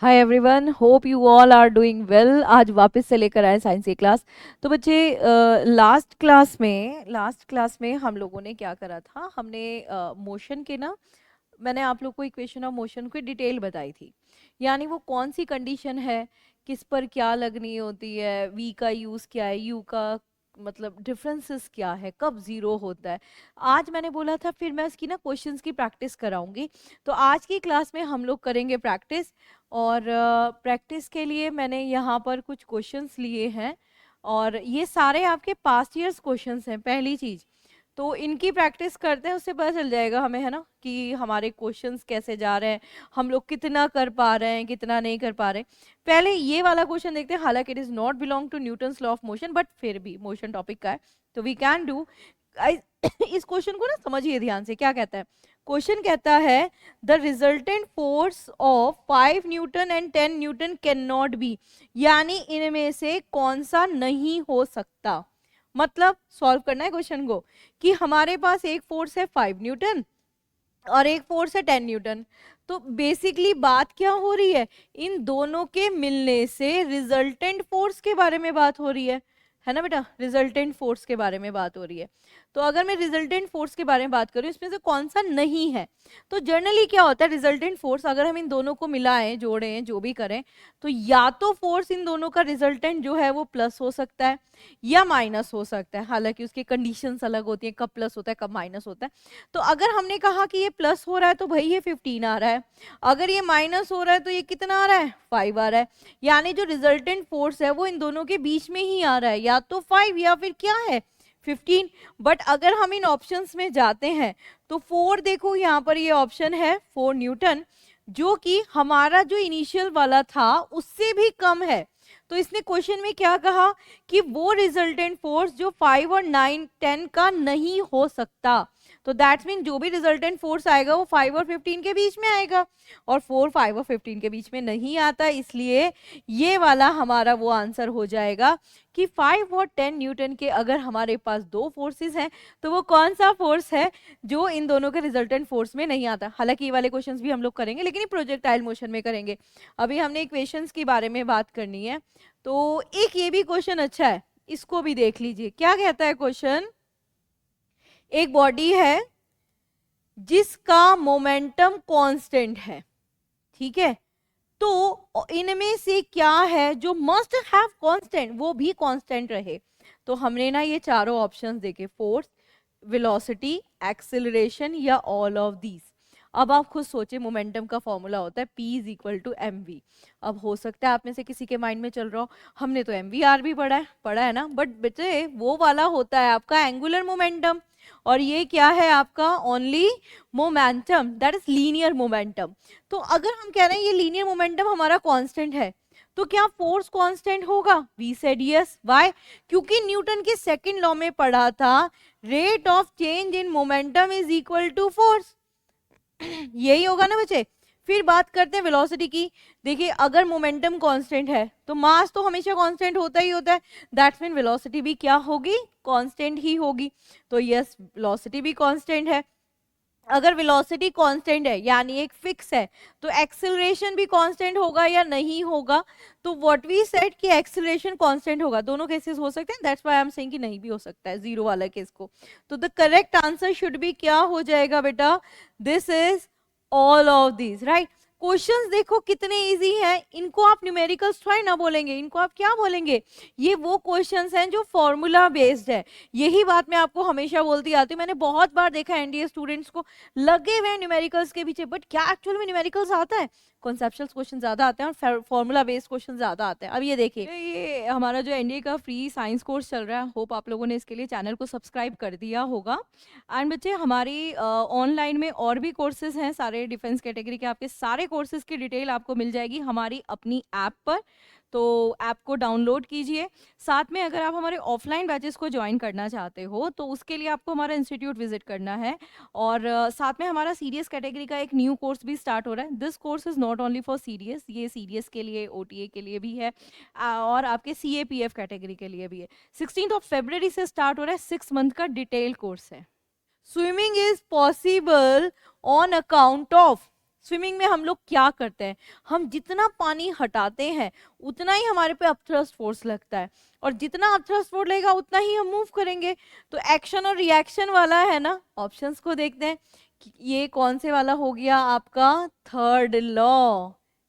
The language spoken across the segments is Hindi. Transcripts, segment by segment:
Hi everyone, hope you all are doing well. आज वापस से लेकर आए साइंस की क्लास। तो बच्चे, लास्ट क्लास में हम लोगों ने क्या करा था, हमने मोशन के ना, मैंने आप लोग को इक्वेशन ऑफ मोशन की डिटेल बताई थी। यानी वो कौन सी कंडीशन है, किस पर क्या लगनी होती है, वी का यूज़ क्या है, यू का मतलब डिफरेंसेस क्या है, कब ज़ीरो होता है। आज मैंने बोला था फिर मैं इसकी ना क्वेश्चंस की प्रैक्टिस कराऊंगी। तो आज की क्लास में हम लोग करेंगे प्रैक्टिस। और प्रैक्टिस के लिए मैंने यहाँ पर कुछ क्वेश्चंस लिए हैं, और ये सारे आपके पास्ट ईयर्स क्वेश्चंस हैं। पहली चीज़ तो इनकी प्रैक्टिस करते हैं, उससे पता चल जाएगा हमें, है ना, कि हमारे क्वेश्चंस कैसे जा रहे हैं, हम लोग कितना कर पा रहे हैं, कितना नहीं कर पा रहे। पहले ये वाला क्वेश्चन देखते हैं। हालांकि it is not belong to Newton's law of motion, but फिर भी मोशन टॉपिक का है तो वी कैन डू। इस क्वेश्चन को ना समझिए ध्यान से, क्या कहता है। क्वेश्चन कहता है the resultant force of 5 Newton and 10 Newton can not be, यानी इनमें से कौन सा नहीं हो सकता। मतलब सॉल्व करना है क्वेश्चन को कि हमारे पास एक फोर्स है 5 न्यूटन और एक फोर्स है 10 न्यूटन। तो बेसिकली बात क्या हो रही है, इन दोनों के मिलने से रिजल्टेंट फोर्स के बारे में बात हो रही है ना बेटा, रिजल्टेंट फोर्स के बारे में बात हो रही है। तो अगर मैं रिजल्टेंट फोर्स के बारे में बात करूं, इसमें से कौन सा नहीं है। तो जनरली क्या होता है, रिजल्टेंट फोर्स अगर हम इन दोनों को मिलाएं, जोड़ें, जो भी करें, तो या तो फोर्स इन दोनों का रिजल्टेंट जो है वो प्लस हो सकता है या माइनस हो सकता है। हालांकि उसकी कंडीशंस अलग होती हैं, कब प्लस होता है कब माइनस होता है। तो अगर हमने कहा कि ये प्लस हो रहा है तो भाई ये 15 आ रहा है, अगर ये माइनस हो रहा है तो ये कितना आ रहा है, 5 आ रहा है। यानी जो रिजल्टेंट फोर्स है वो इन दोनों के बीच में ही आ रहा है, या तो 5 या फिर क्या है, 15। बट अगर हम इन ऑप्शंस में जाते हैं तो 4, देखो यहाँ पर ये ऑप्शन है 4 न्यूटन, जो कि हमारा जो इनिशियल वाला था उससे भी कम है। तो इसने क्वेश्चन में क्या कहा कि वो रिजल्टेंट फोर्स जो 5 और 9 10 का नहीं हो सकता। तो दैट्स मीन जो भी रिजल्टेंट फोर्स आएगा वो 5 और 15 के बीच में आएगा, और 4 5 और 15 के बीच में नहीं आता। इसलिए ये वाला हमारा वो आंसर हो जाएगा कि 5 और 10 न्यूटन के अगर हमारे पास दो फोर्सेस हैं तो वो कौन सा फोर्स है जो इन दोनों के रिजल्टेंट फोर्स में नहीं आता। हालांकि ये वाले क्वेश्चंस भी हम लोग करेंगे, लेकिन ये प्रोजेक्टाइल मोशन में करेंगे। अभी हमने इक्वेशंस के बारे में बात करनी है। तो एक ये भी क्वेश्चन अच्छा है, इसको भी देख लीजिए। क्या कहता है क्वेश्चन, एक बॉडी है जिसका मोमेंटम कांस्टेंट है, ठीक है, तो इनमें से क्या है जो मस्ट हैव कांस्टेंट, वो भी कांस्टेंट रहे। तो हमने ना ये चारों ऑप्शंस देखे, फोर्स, वेलोसिटी, एक्सेलरेशन या ऑल ऑफ दीज। अब आप खुद सोचे, मोमेंटम का फॉर्मूला होता है P is equal to M V. अब हो सकता है आप में से किसी के माइंड में चल रहा हो हमने तो एम वी आर भी पढ़ा है ना, बट बेटे वो वाला होता है आपका एंगुलर मोमेंटम, और ये क्या है आपका only momentum, that is linear momentum. तो अगर हम कह रहे हैं ये लीनियर मोमेंटम हमारा कांस्टेंट है, तो क्या फोर्स कांस्टेंट होगा, वी सेड यस। व्हाई, क्योंकि न्यूटन के सेकंड लॉ में पढ़ा था rate of change in momentum is equal to force. यही होगा ना बच्चे। फिर बात करते हैं वेलोसिटी की। देखिए अगर मोमेंटम कांस्टेंट है तो मास तो हमेशा कांस्टेंट होता ही होता है, दैट्स मीन वेलोसिटी भी क्या होगी, कांस्टेंट ही होगी। तो यस, वेलोसिटी भी कांस्टेंट है। अगर वेलोसिटी कांस्टेंट है यानी एक फिक्स है, तो एक्सेलरेशन भी कांस्टेंट होगा या नहीं होगा। तो व्हाट वी सेड कि एक्सेलरेशन कांस्टेंट होगा। दोनों केसेस हो सकते हैं, that's why I am saying कि नहीं भी हो सकता है जीरो वाला केस को। तो the correct answer should be क्या हो जाएगा बेटा, this is all of this, right. Questions देखो कितने इजी हैं, इनको आप न्यूमेरिकल्स थोड़ी ना बोलेंगे, इनको आप क्या बोलेंगे, ये वो क्वेश्चंस हैं जो फॉर्मूला बेस्ड है। यही बात मैं आपको हमेशा बोलती आती हूँ, मैंने बहुत बार देखा एनडीए स्टूडेंट्स को लगे हुए न्यूमेरिकल्स के पीछे, बट क्या एक्चुअल में न्यूमेरिकल्स आता है, कॉन्सेप्चुअल क्वेश्चन ज्यादा आते हैं और फॉर्मूला बेस्ड क्वेश्चन ज्यादा आते हैं। अब ये देखिए, ये हमारा जो एनडीए का फ्री साइंस कोर्स चल रहा है, होप आप लोगों ने इसके लिए चैनल को सब्सक्राइब कर दिया होगा। एंड बच्चे हमारी ऑनलाइन में और भी कोर्सेज हैं सारे डिफेंस कैटेगरी के, आपके सारे कोर्सेज की डिटेल आपको मिल जाएगी हमारी अपनी ऐप पर। तो ऐप को डाउनलोड कीजिए। साथ में अगर आप हमारे ऑफलाइन बैचेस को ज्वाइन करना चाहते हो तो उसके लिए आपको हमारा इंस्टीट्यूट विजिट करना है। और साथ में हमारा सीडीएस कैटेगरी का एक न्यू कोर्स भी स्टार्ट हो रहा है। This course is not only for CDS, ये सीडीएस के लिए, ओटीए के लिए भी है, और आपके सीएपीएफ कैटेगरी के लिए भी है। 16 फरवरी से स्टार्ट हो रहा है, 6 मंथ का डिटेल कोर्स है। Swimming is possible on account of, swimming में हम लोग क्या करते हैं, हम जितना पानी हटाते हैं उतना ही हमारे पे अपथ्रस्ट फोर्स लगता है, और जितना अपथ्रस्ट फोर्स लगेगा उतना ही हम मूव करेंगे। तो एक्शन और रिएक्शन वाला है ना, ऑप्शंस को देखते हैं कि ये कौन से वाला हो गया आपका, थर्ड लॉ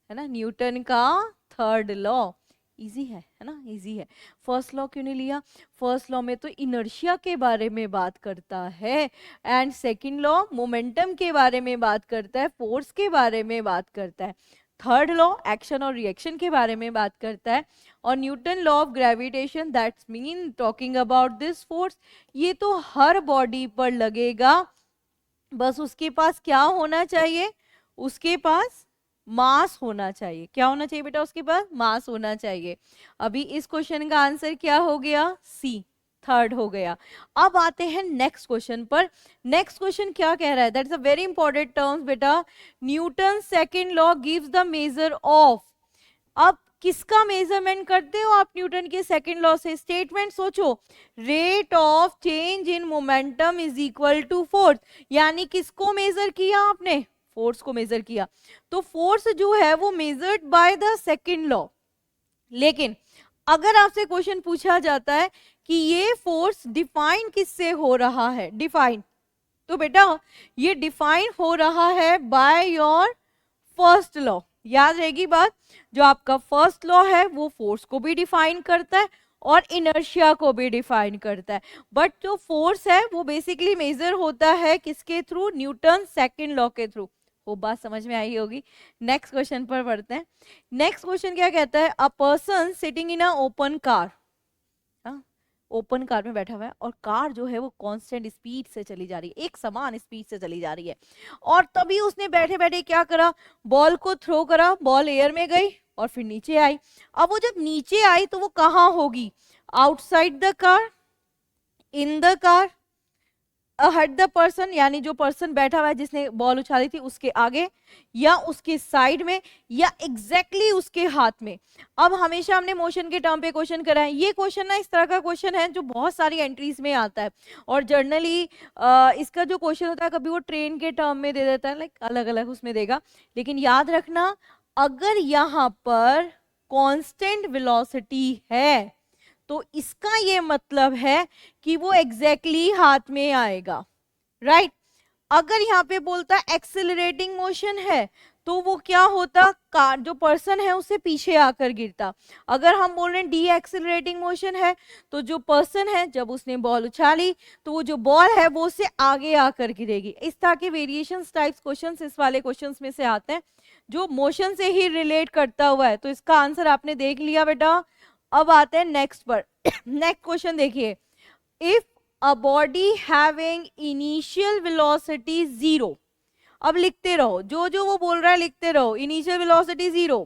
है ना, न्यूटन का थर्ड लॉ। इजी है ना, इजी है। फर्स्ट लॉ क्यों नहीं लिया, फर्स्ट लॉ में तो इनर्शिया के बारे में बात करता है, एंड सेकंड लॉ मोमेंटम के बारे में बात करता है, फोर्स के बारे में बात करता है। थर्ड लॉ एक्शन और रिएक्शन के बारे में बात करता है, और Newton law of gravitation that's mean talking about this force, ये तो हर बॉडी पर लगेगा, बस उसके पास क्या होना चाहिए, उसके पास मास होना चाहिए। क्या होना चाहिए बेटा, उसके पास मास होना चाहिए। अभी इस क्वेश्चन का आंसर क्या हो गया, सी, थर्ड हो गया। अब आते हैं नेक्स्ट क्वेश्चन पर। नेक्स्ट क्वेश्चन क्या कह रहा है, that's a very important terms बेटा, Newton second law gives the measure of. अब किसका मेजरमेंट करते हो आप न्यूटन के सेकंड लॉ से, स्टेटमेंट सोचो, rate of change in momentum is equal to force, यानी किसको मेजर किया आपने, फोर्स को मेजर किया। तो फोर्स जो है वो measured by the second law. लेकिन अगर आपसे क्वेश्चन पूछा जाता है कि ये फोर्स डिफाइन किससे हो रहा है, डिफाइन, तो बेटा ये डिफाइन हो रहा है बाय योर फर्स्ट लॉ। याद रहेगी बात, जो आपका फर्स्ट लॉ है वो फोर्स को भी डिफाइन करता है और इनर्शिया को भी डिफाइन करता है, बट जो फोर्स है वो बेसिकली मेजर होता है किसके थ्रू, न्यूटन सेकंड लॉ के थ्रू। वो बात समझ में आई होगी। नेक्स्ट क्वेश्चन पर बढ़ते हैं। नेक्स्ट क्वेश्चन क्या कहता है, a person sitting in a open car, open car में बैठा हुआ है और कार जो है वो कांस्टेंट स्पीड से चली जा रही है, एक समान स्पीड से चली जा रही है, और तभी उसने बैठे बैठे क्या करा, बॉल को थ्रो करा, बॉल एयर में गई और फिर नीचे आई। अब वो जब नीचे आई तो वो कहाँ होगी, outside the car, in the car, ahead the person, यानी जो पर्सन बैठा हुआ है जिसने बॉल उछाली थी उसके आगे, या उसके साइड में, या एग्जैक्टली उसके हाथ में। अब हमेशा हमने मोशन के टर्म पे क्वेश्चन करा है, ये क्वेश्चन ना इस तरह का क्वेश्चन है जो बहुत सारी एंट्रीज में आता है, और जर्नली इसका जो क्वेश्चन होता है कभी वो ट्रेन के टर्म में दे देता है, लाइक अलग अलग उसमें देगा। लेकिन याद रखना, अगर यहाँ पर कांस्टेंट वेलोसिटी है तो इसका ये मतलब है कि वो एग्जैक्टली हाथ में आएगा, राइट। अगर यहाँ पे बोलता है एक्सेलरेटिंग मोशन है तो वो क्या होता, कार जो पर्सन है उससे पीछे आकर गिरता। अगर हम बोल रहे हैं डी एक्सेलरेटिंग मोशन है तो जो पर्सन है जब उसने बॉल उछाली तो वो जो बॉल है वो उससे आगे आकर गिरेगी। इस तरह के वेरिएशंस टाइप्स क्वेश्चंस इस वाले क्वेश्चंस में से आते हैं जो मोशन से ही रिलेट करता हुआ है। तो इसका आंसर आपने देख लिया बेटा। अब आते हैं नेक्स्ट पर। नेक्स्ट क्वेश्चन देखिए, if a body having initial velocity 0, अब लिखते रहो, जो जो वो बोल रहा है लिखते रहो, initial velocity 0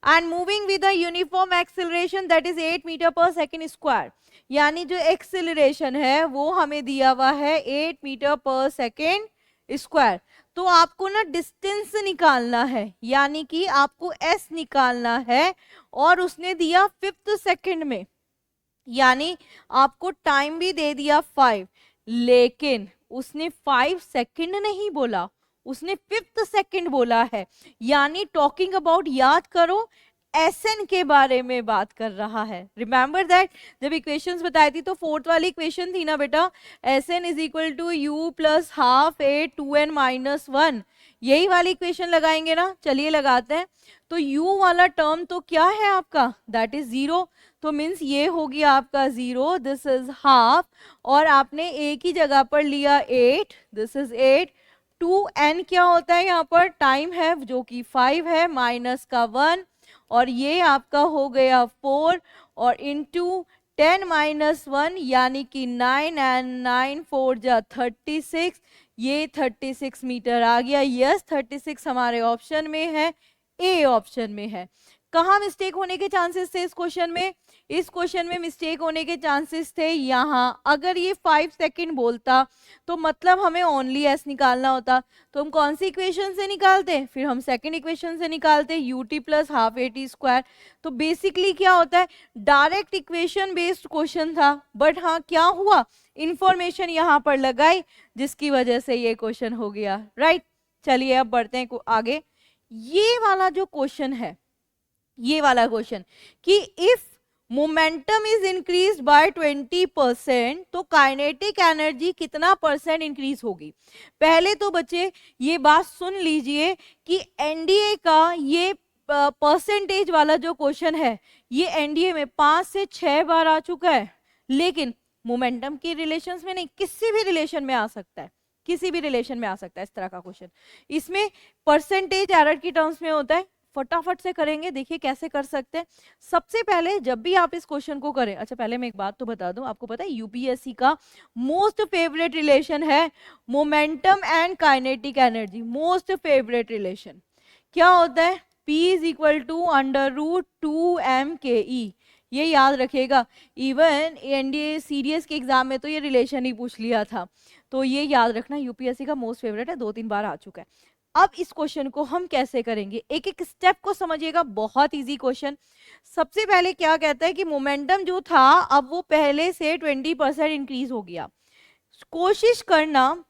and moving with a uniform acceleration that is 8 metre per second square, यानी जो एक्सेलरेशन है वो हमें दिया हुआ है 8 मीटर पर सेकंड स्क्वायर। तो आपको ना डिस्टेंस निकालना है, यानी कि आपको s निकालना है, और उसने दिया 5th सेकंड में, यानी आपको टाइम भी दे दिया 5, लेकिन उसने 5 सेकंड नहीं बोला, उसने 5th सेकंड बोला है। यानी टॉकिंग अबाउट, याद करो, एसएन के बारे में बात कर रहा है। रिमेंबर दैट, जब इक्वेशंस बताई थी तो फोर्थ वाली इक्वेशन थी ना बेटा, S N is equal to u plus half a 2n minus 1, यही वाली इक्वेशन लगाएंगे ना। चलिए लगाते हैं। तो u वाला टर्म तो क्या है आपका, दैट इज 0, तो मीन्स ये हो गया आपका 0, दिस इज हाफ, और आपने एक ही जगह पर लिया 8, दिस इज 8, 2n क्या होता है यहाँ पर, टाइम है जो कि 5 है, माइनस का 1, और ये आपका हो गया 4, और इनटू 10 माइनस 1 यानी कि 9, एंड 9 4 जा 36, ये 36 मीटर आ गया। यस 36 हमारे ऑप्शन में है, ए ऑप्शन में है। कहाँ मिस्टेक होने के चांसेस थे इस क्वेश्चन में, इस क्वेश्चन में मिस्टेक होने के चांसेस थे यहाँ। अगर ये 5 सेकंड बोलता तो मतलब हमें ओनली एस निकालना होता, तो हम कौन सी इक्वेशन से निकालते, फिर हम सेकंड इक्वेशन से निकालते, UT plus half A T square. तो बेसिकली क्या होता है, डायरेक्ट इक्वेशन बेस्ड क्वेश्चन था, बट हाँ क्या हुआ, इंफॉर्मेशन यहाँ पर लगाई जिसकी वजह से ये क्वेश्चन हो गया, राइट। चलिए अब बढ़ते हैं आगे। ये वाला जो क्वेश्चन है, ये वाला क्वेश्चन कि if momentum is increase by 20% तो काइनेटिक एनर्जी कितना परसेंट इंक्रीज होगी। पहले तो बच्चे ये बात सुन लीजिए कि एनडीए का ये परसेंटेज वाला जो क्वेश्चन है ये एनडीए में 5 से 6 बार आ चुका है, लेकिन मोमेंटम के रिलेशंस में नहीं, किसी भी रिलेशन में आ सकता है, किसी भी रिलेशन में आ सकता है इस तरह का क्वेश्चन। इसमें परसेंटेज एरर की टर्म्स में होता है। फटाफट से करेंगे, देखिए कैसे कर सकते हैं। सबसे पहले जब भी आप इस क्वेश्चन को करें, अच्छा पहले मैं एक बात तो बता दूं, आपको पता है यूपीएससी का मोस्ट फेवरेट रिलेशन है momentum and kinetic energy. Most favourite relation क्या होता है? P is equal to under root 2m/ke। ये याद रखिएगा, इवन एनडीए सीडीएस के एग्जाम में तो ये रिलेशन ही पूछ लिया था, तो ये याद रखना यूपीएससी का मोस्ट फेवरेट है, 2-3 बार आ चुका है। अब इस क्वेश्चन को हम कैसे करेंगे, एक एक स्टेप को समझिएगा, बहुत इजी क्वेश्चन। सबसे पहले क्या कहता है कि मोमेंटम जो था अब वो पहले से 20% इंक्रीज हो गया। कोशिश करना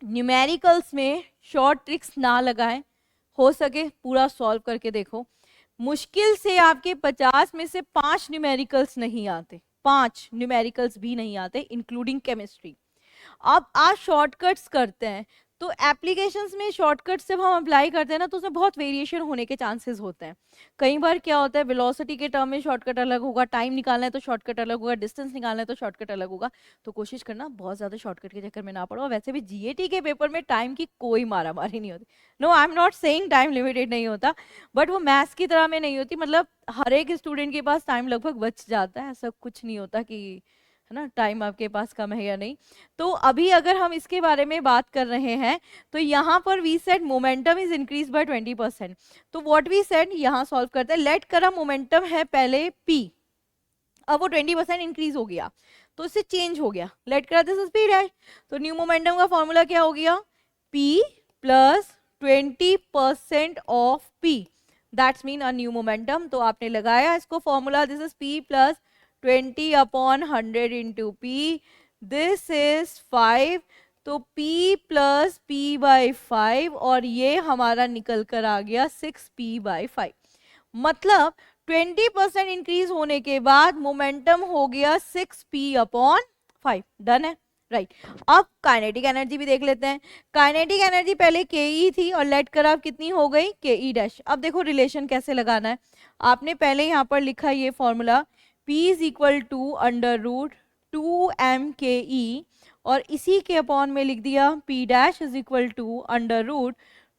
न्यूमेरिकल्स में शॉर्ट ट्रिक्स ना लगाएं, हो सके पूरा सॉल्व करके देखो। मुश्किल से आपके 50 में से 5 न्यूमेरिकल्स नहीं आते, 5 न्यूमेरिकल्स भी नहीं आते इंक्लूडिंग केमिस्ट्री। अब आज शॉर्टकट्स करते हैं, तो एप्लीकेशंस में शॉर्टकट्स जब हम अप्लाई करते हैं ना तो उसमें बहुत वेरिएशन होने के चांसेस होते हैं। कई बार क्या होता है, वेलोसिटी के टर्म में शॉर्टकट अलग होगा, टाइम निकालना है तो शॉर्टकट अलग होगा, डिस्टेंस निकालना है तो शॉर्टकट अलग होगा। तो कोशिश करना बहुत ज़्यादा शॉर्टकट के चक्कर में ना पड़ो। वैसे भी जीएटी के पेपर में टाइम की कोई मारामारी नहीं होती। No, I am not saying time limited नहीं होता, बट वो मैथ्स की तरह में नहीं होती। मतलब हर एक स्टूडेंट के पास टाइम लगभग बच जाता है, ऐसा कुछ नहीं होता कि है ना टाइम आपके पास कम है या नहीं। तो अभी अगर हम इसके बारे में बात कर रहे हैं तो यहाँ पर we said momentum is increase by 20%। तो व्हाट वी सेड यहाँ सॉल्व करते हैं, लेट करा मोमेंटम है पहले p, अब वो 20% इंक्रीज हो गया तो इससे चेंज हो गया, लेट करा दिस इज p डैश। तो न्यू मोमेंटम का फॉर्मूला क्या हो गया, p plus 20% of p, that's mean a new momentum. तो आपने लगाया इसको formula, this is p plus 20/100 into P, this is 5, तो p प्लस p/5 और ये हमारा निकल कर आ गया 6p/5। मतलब 20% इंक्रीज होने के बाद मोमेंटम हो गया 6p/5। डन है, राइट। अब काइनेटिक एनर्जी भी देख लेते हैं। काइनेटिक एनर्जी पहले ke थी और लेट कर अब कितनी हो गई ke डैश। अब देखो रिलेशन कैसे लगाना है, आपने पहले यहाँ पर लिखा ये formula P is equal to under root 2m/ke और इसी के अपॉन में लिख दिया P dash is equal to under root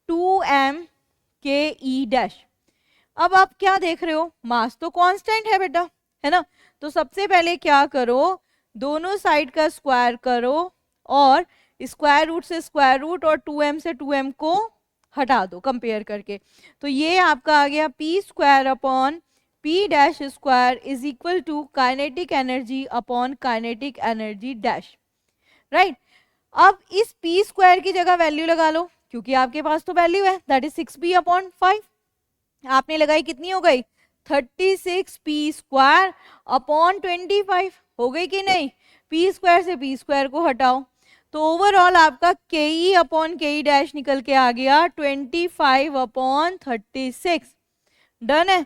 2m/ke dash. अब आप क्या देख रहे हो, मास तो कांस्टेंट है बेटा, है ना। तो सबसे पहले क्या करो, दोनों साइड का स्क्वायर करो और स्क्वायर रूट से स्क्वायर रूट और 2m से 2m को हटा दो कंपेयर करके। तो ये आपका आ गया p square upon p dash square is equal to kinetic energy upon kinetic energy dash, right. अब इस p स्क्वायर की जगह वैल्यू लगा लो, क्योंकि आपके पास तो वैल्यू है, दैट इज 6p/5। आपने लगाई कितनी हो गई 36p स्क्वायर अपॉन 25, हो गई कि नहीं। p स्क्वायर से p स्क्वायर को हटाओ तो ओवरऑल आपका ke अपॉन ke डैश निकल के आ गया 25/36। डन है।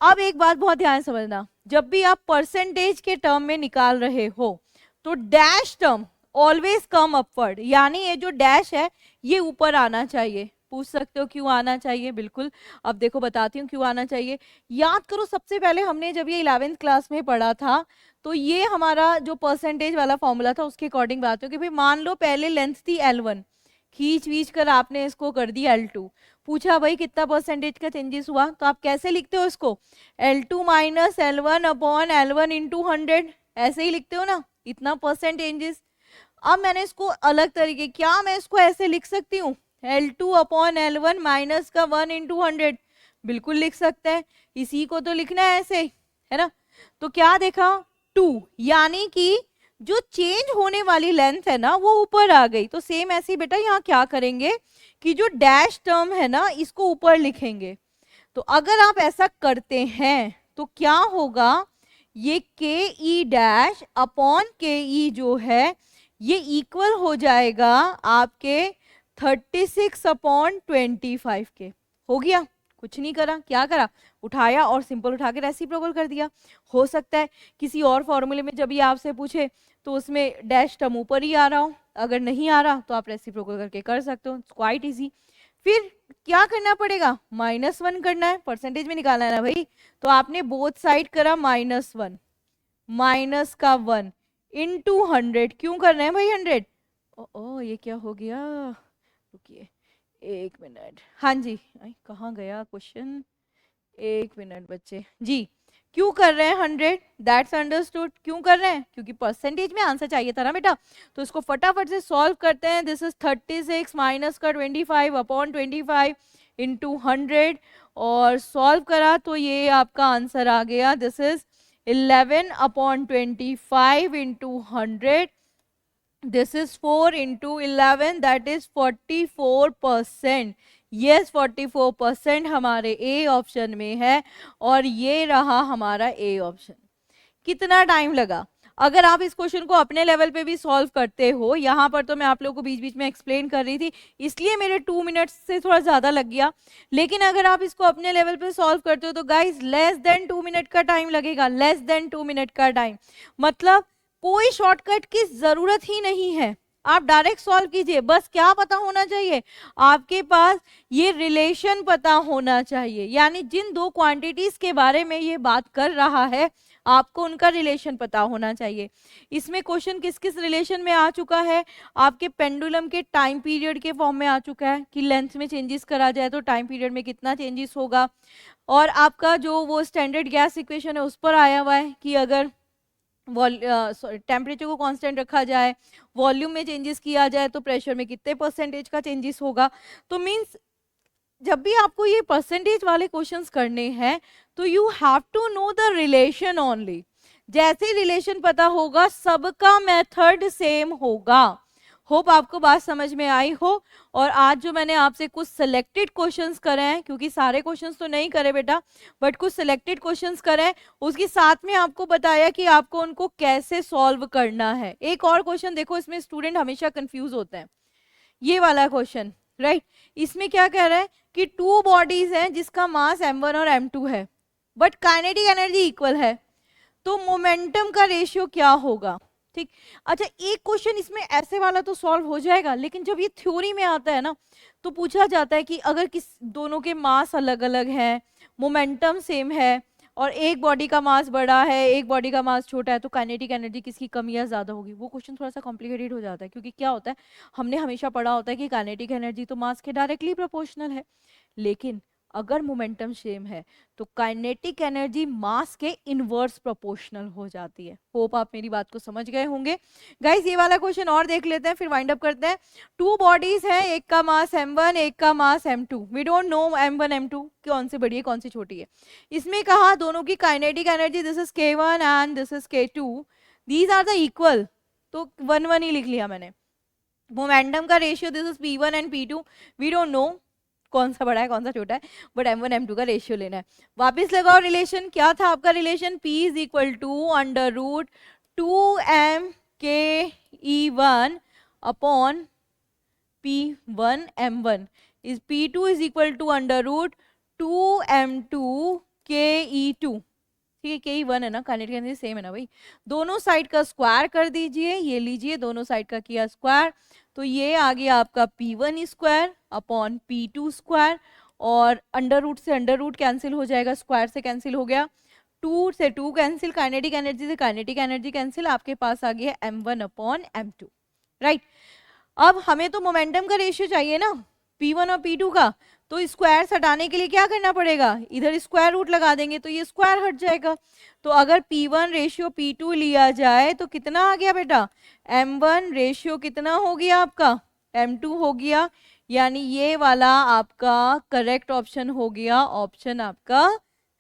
अब एक बात बहुत ध्यान समझना, जब भी आप परसेंटेज के टर्म में निकाल रहे हो तो dash term always come upward, यानी ये जो डैश है ये ऊपर आना चाहिए। पूछ सकते हो क्यों आना चाहिए, बिल्कुल अब देखो बताती हूँ क्यों आना चाहिए। याद करो सबसे पहले हमने जब ये 11th क्लास में पढ़ा था तो ये हमारा जो परसेंटेज वाला फॉर्मूला था उसके अकॉर्डिंग बात हो कि भाई मान लो पहले लेंथ थी L1, खींच वीच कर आपने इसको कर दी L2, पूछा भाई कितना परसेंटेज का चेंजेस हुआ, तो आप कैसे लिखते हो इसको L2 minus L1 upon L1 into 100, ऐसे ही लिखते हो ना, इतना परसेंटेजेस। अब मैंने इसको अलग तरीके, क्या मैं इसको ऐसे लिख सकती हूँ L2 अपॉन L1 माइनस का 1 इंटू 100, बिल्कुल लिख सकते हैं, इसी को तो लिखना है ऐसे, है ना। तो क्या देखा 2, यानी कि जो चेंज होने वाली लेंथ है ना वो ऊपर आ गई। तो सेम ऐसे ही बेटा यहाँ क्या करेंगे कि जो डैश टर्म है ना इसको ऊपर लिखेंगे। तो अगर आप ऐसा करते हैं तो क्या होगा, ये ke डैश अपॉन ke जो है ये इक्वल हो जाएगा आपके 36/25 के, हो गया, कुछ नहीं करा, क्या करा, उठाया और सिंपल उठा के रेसिप्रोकल कर दिया। हो सकता है किसी और फॉर्मूले में जब ये आपसे पूछे तो उसमें डैश टर्म ऊपर ही आ रहा हो, अगर नहीं आ रहा तो आप रेसिप्रोकल करके कर सकते हो, क्वाइट इजी। फिर क्या करना पड़ेगा, -1 करना है, परसेंटेज में निकालना है ना भाई, तो आपने बोथ साइड करा -1, माइनस का 1 इंटू 100, क्यों करना है भाई 100? ओ ये क्या हो गया, रुकिए 1 मिनट, हाँ जी, कहाँ गया क्वेश्चन, 1 मिनट बच्चे जी, क्यों कर रहे हैं 100, दैट्स अंडरस्टूड, क्यों कर रहे हैं, क्योंकि परसेंटेज में आंसर चाहिए था ना बेटा, तो इसको फटाफट से सॉल्व करते हैं। दिस इज 36 माइनस का 25 अपॉन 25 इंटू 100, और सॉल्व करा तो ये आपका आंसर आ गया, this is 11 upon 25 into 100, this is 4 into 11, that is 44%। yes 44% हमारे ए ऑप्शन में है, और ये रहा हमारा ए ऑप्शन। कितना टाइम लगा, अगर आप इस क्वेश्चन को अपने लेवल पे भी सॉल्व करते हो, यहाँ पर तो मैं आप लोगों को बीच बीच में एक्सप्लेन कर रही थी इसलिए मेरे 2 मिनट्स से थोड़ा ज़्यादा लग गया, लेकिन अगर आप इसको अपने लेवल पे सॉल्व करते हो तो गाइज लेस देन 2 मिनट का टाइम लगेगा, लेस देन 2 मिनट का टाइम, मतलब कोई शॉर्टकट की जरूरत ही नहीं है, आप डायरेक्ट सॉल्व कीजिए, बस क्या पता होना चाहिए, आपके पास ये रिलेशन पता होना चाहिए, यानी जिन दो क्वांटिटीज के बारे में ये बात कर रहा है आपको उनका रिलेशन पता होना चाहिए। इसमें क्वेश्चन किस किस रिलेशन में आ चुका है, आपके पेंडुलम के टाइम पीरियड के फॉर्म में आ चुका है कि लेंथ में चेंजेस करा जाए तो टाइम पीरियड में कितना चेंजेस होगा, और आपका जो वो स्टैंडर्ड गैस इक्वेशन है उस पर आया हुआ है कि अगर टेम्परेचर को कांस्टेंट रखा जाए, वॉल्यूम में चेंजेस किया जाए तो प्रेशर में कितने परसेंटेज का चेंजेस होगा। तो मींस जब भी आपको ये परसेंटेज वाले क्वेश्चंस करने हैं तो you have to know the relation only, जैसे रिलेशन पता होगा सबका मेथड सेम होगा। होप आपको बात समझ में आई हो। और आज जो मैंने आपसे कुछ सिलेक्टेड क्वेश्चंस करे हैं, क्योंकि सारे क्वेश्चंस तो नहीं करे बेटा, बट कुछ सिलेक्टेड क्वेश्चंस करे हैं, उसके साथ में आपको बताया कि आपको उनको कैसे सॉल्व करना है। एक और क्वेश्चन देखो, इसमें स्टूडेंट हमेशा कंफ्यूज होते हैं, ये वाला क्वेश्चन राइट। इसमें क्या कह रहा है कि 2 बॉडीज हैं जिसका मास m1 और m2 है, बट काइनेटिक एनर्जी इक्वल है, तो मोमेंटम का रेशियो क्या होगा। ठीक, अच्छा एक क्वेश्चन इसमें ऐसे वाला तो सॉल्व हो जाएगा, लेकिन जब ये थ्योरी में आता है ना तो पूछा जाता है कि अगर किस दोनों के मास अलग अलग हैं, मोमेंटम सेम है, और एक बॉडी का मास बड़ा है एक बॉडी का मास छोटा है, तो काइनेटिक एनर्जी किसकी कम या ज्यादा होगी। वो क्वेश्चन थोड़ा सा कॉम्प्लिकेटेड हो जाता है, क्योंकि क्या होता है, हमने हमेशा पढ़ा होता है कि काइनेटिक एनर्जी तो मास के डायरेक्टली प्रोपोर्शनल है, लेकिन अगर मोमेंटम सेम है तो काइनेटिक एनर्जी मास के इनवर्स प्रोपोर्शनल हो जाती है। होप आप मेरी बात को समझ गए होंगे। गाइस ये वाला क्वेश्चन और देख लेते हैं, फिर वाइंड अप करते हैं। 2 बॉडीज हैं, एक का मास m1 एक का मास m2, we don't no m1 m2 कौन सी बड़ी है कौन सी छोटी है। इसमें कहा दोनों की kinetic energy, this is k1 and this is k2, these are the equal, तो 1 1 ही लिख लिया मैंने। मोमेंटम का ratio, this is p1 and p2, we don't know कौन सा बड़ा है कौन सा छोटा है, बट m1 m2 का रेशियो लेना है। वापस लगाओ रिलेशन, क्या था आपका relation, p is equal to under root 2m k e1 upon p1 m1 is p2 is equal to under root 2m2 k e2। ठीक है, के वन है ना, काइनेटिक एनर्जी सेम है ना भाई, दोनों साइड का स्क्वायर कर दीजिए, ये लीजिए दोनों साइड का किया स्क्वायर, तो ये आ गया आपका p1 square upon p2 square, और अंडर रूट से अंडर रूट कैंसिल हो जाएगा, स्क्वायर से कैंसिल हो गया, 2 से 2 कैंसिल, काइनेटिक एनर्जी से काइनेटिक एनर्जी कैंसिल, आपके पास आ गया m1 अपॉन m2 राइट। अब हमें तो मोमेंटम का रेशियो चाहिए ना p1 और p2 का, तो स्क्वायर हटाने के लिए क्या करना पड़ेगा, इधर स्क्वायर रूट लगा देंगे तो ये स्क्वायर हट जाएगा। तो अगर p1 रेशियो p2 लिया जाए तो कितना आ गया बेटा, m1 रेशियो कितना हो गया आपका, m2 हो गया, यानी ये वाला आपका करेक्ट ऑप्शन हो गया, ऑप्शन आपका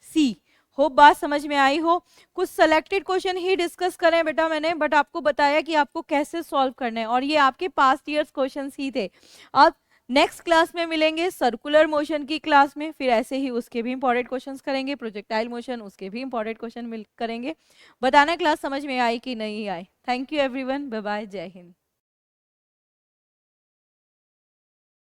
सी। होप बात समझ में आई हो। कुछ सेलेक्टेड क्वेश्चन ही डिस्कस करें बेटा मैंने, बट आपको बताया कि आपको कैसे सॉल्व करना है, और ये आपके पास्ट ईयर्स क्वेश्चंस ही थे। अब नेक्स्ट क्लास में मिलेंगे सर्कुलर मोशन की क्लास में, फिर ऐसे ही उसके भी इंपॉर्टेंट क्वेश्चंस करेंगे, प्रोजेक्टाइल मोशन उसके भी इंपॉर्टेंट क्वेश्चन करेंगे। बताना क्लास समझ में आई कि नहीं आई। Thank you everyone, bye bye, Jai Hind.